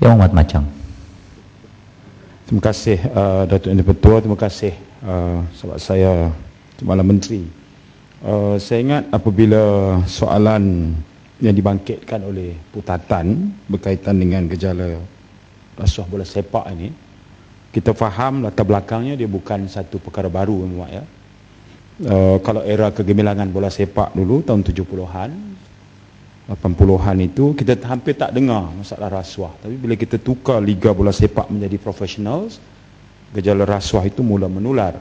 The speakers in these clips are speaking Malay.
Yang Muhammad Macang. Terima kasih Datuk Yang Dipertua, terima kasih sahabat saya Malam Menteri. Saya ingat apabila soalan yang dibangkitkan oleh Putatan berkaitan dengan gejala rasuah bola sepak ini, kita faham latar belakangnya dia bukan satu perkara baru, ya. Kalau era kegemilangan bola sepak dulu tahun 70-an 80-an itu kita hampir tak dengar masalah rasuah, tapi bila kita tukar liga bola sepak menjadi profesional, gejala rasuah itu mula menular.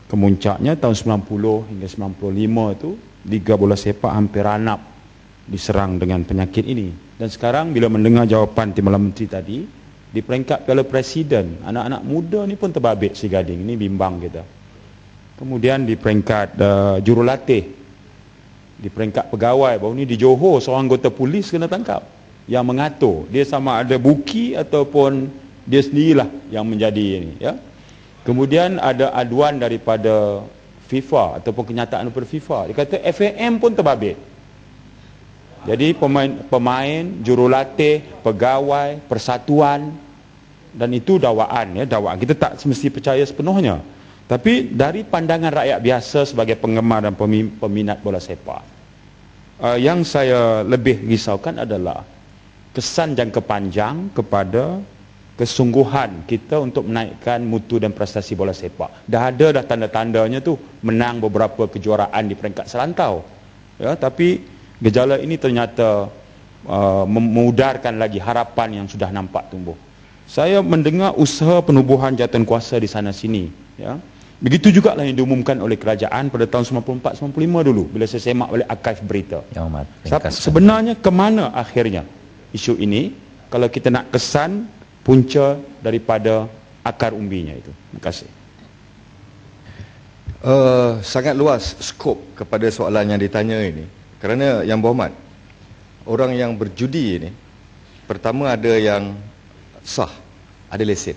Kemuncaknya tahun 90 hingga 95 itu liga bola sepak hampir ranap diserang dengan penyakit ini. Dan sekarang bila mendengar jawapan Tim Malam Menteri tadi, di peringkat Piala Presiden, anak-anak muda ni pun terbabit si Gading, ini bimbang kita. Kemudian di peringkat jurulatih, di peringkat pegawai, baru ni di Johor seorang anggota polis kena tangkap yang mengatur, dia sama ada buki ataupun dia sendirilah yang menjadi ini, ya. Kemudian ada aduan daripada FIFA ataupun kenyataan daripada FIFA, dia kata FAM pun terbabit. Jadi pemain, jurulatih, pegawai, persatuan, dan itu dakwaan, ya, dakwaan. Kita tak semesti percaya sepenuhnya. Tapi dari pandangan rakyat biasa sebagai penggemar dan peminat bola sepak, yang saya lebih risaukan adalah kesan jangka panjang kepada kesungguhan kita untuk menaikkan mutu dan prestasi bola sepak. Dah ada tanda-tandanya tu, menang beberapa kejuaraan di peringkat selantau, ya, tapi gejala ini ternyata memudarkan lagi harapan yang sudah nampak tumbuh. Saya mendengar usaha penubuhan jawatankuasa di sana sini, ya. Begitu juga lah yang diumumkan oleh kerajaan pada tahun 94-95 dulu, bila saya semak balik archive berita. Sebenarnya ke mana akhirnya isu ini kalau kita nak kesan punca daripada akar umbinya itu? Terima kasih. Sangat luas skop kepada soalan yang ditanya ini. Kerana Yang Berhormat, orang yang berjudi ini, pertama ada yang sah, ada lesen,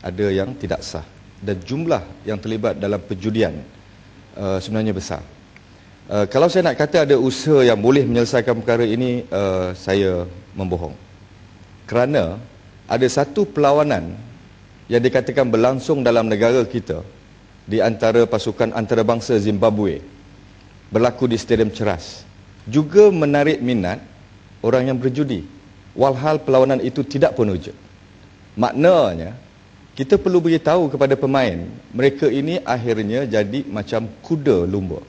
ada yang tidak sah, dan jumlah yang terlibat dalam perjudian sebenarnya besar. Kalau saya nak kata ada usaha yang boleh menyelesaikan perkara ini, saya membohong. Kerana ada satu perlawanan yang dikatakan berlangsung dalam negara kita di antara pasukan antarabangsa Zimbabwe, berlaku di Stadium Ceras, juga menarik minat orang yang berjudi, walhal perlawanan itu tidak pun wujud. Maknanya kita perlu beritahu kepada pemain, mereka ini akhirnya jadi macam kuda lumba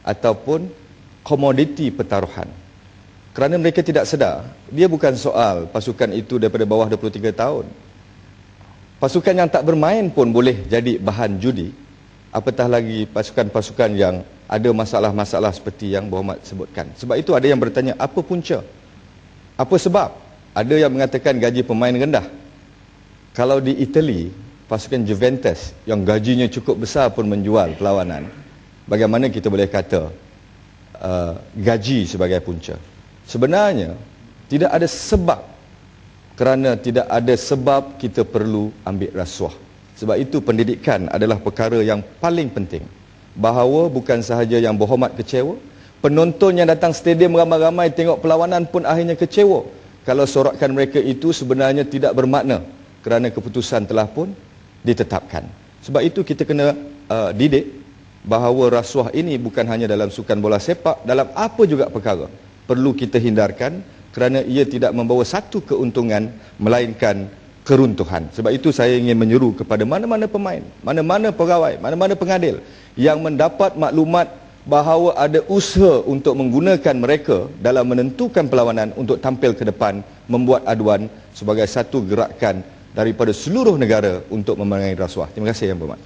ataupun komoditi pertaruhan. Kerana mereka tidak sedar, dia bukan soal pasukan itu daripada bawah 23 tahun. Pasukan yang tak bermain pun boleh jadi bahan judi, apatah lagi pasukan-pasukan yang ada masalah-masalah seperti yang Berhormat sebutkan. Sebab itu ada yang bertanya, apa punca? Apa sebab? Ada yang mengatakan gaji pemain rendah. Kalau di Itali, pasukan Juventus yang gajinya cukup besar pun menjual perlawanan, bagaimana kita boleh kata gaji sebagai punca? Sebenarnya tidak ada sebab. Kerana tidak ada sebab kita perlu ambil rasuah. Sebab itu pendidikan adalah perkara yang paling penting. Bahawa bukan sahaja Yang Berhormat kecewa, penonton yang datang stadium ramai-ramai tengok perlawanan pun akhirnya kecewa kalau sorakan mereka itu sebenarnya tidak bermakna, kerana keputusan telah pun ditetapkan. Sebab itu kita kena didik bahawa rasuah ini bukan hanya dalam sukan bola sepak, dalam apa juga perkara perlu kita hindarkan, kerana ia tidak membawa satu keuntungan melainkan keruntuhan. Sebab itu saya ingin menyeru kepada mana-mana pemain, mana-mana pegawai, mana-mana pengadil yang mendapat maklumat bahawa ada usaha untuk menggunakan mereka dalam menentukan perlawanan untuk tampil ke depan, membuat aduan sebagai satu gerakan daripada seluruh negara untuk memenangi rasuah. Terima kasih Yang Berhormat.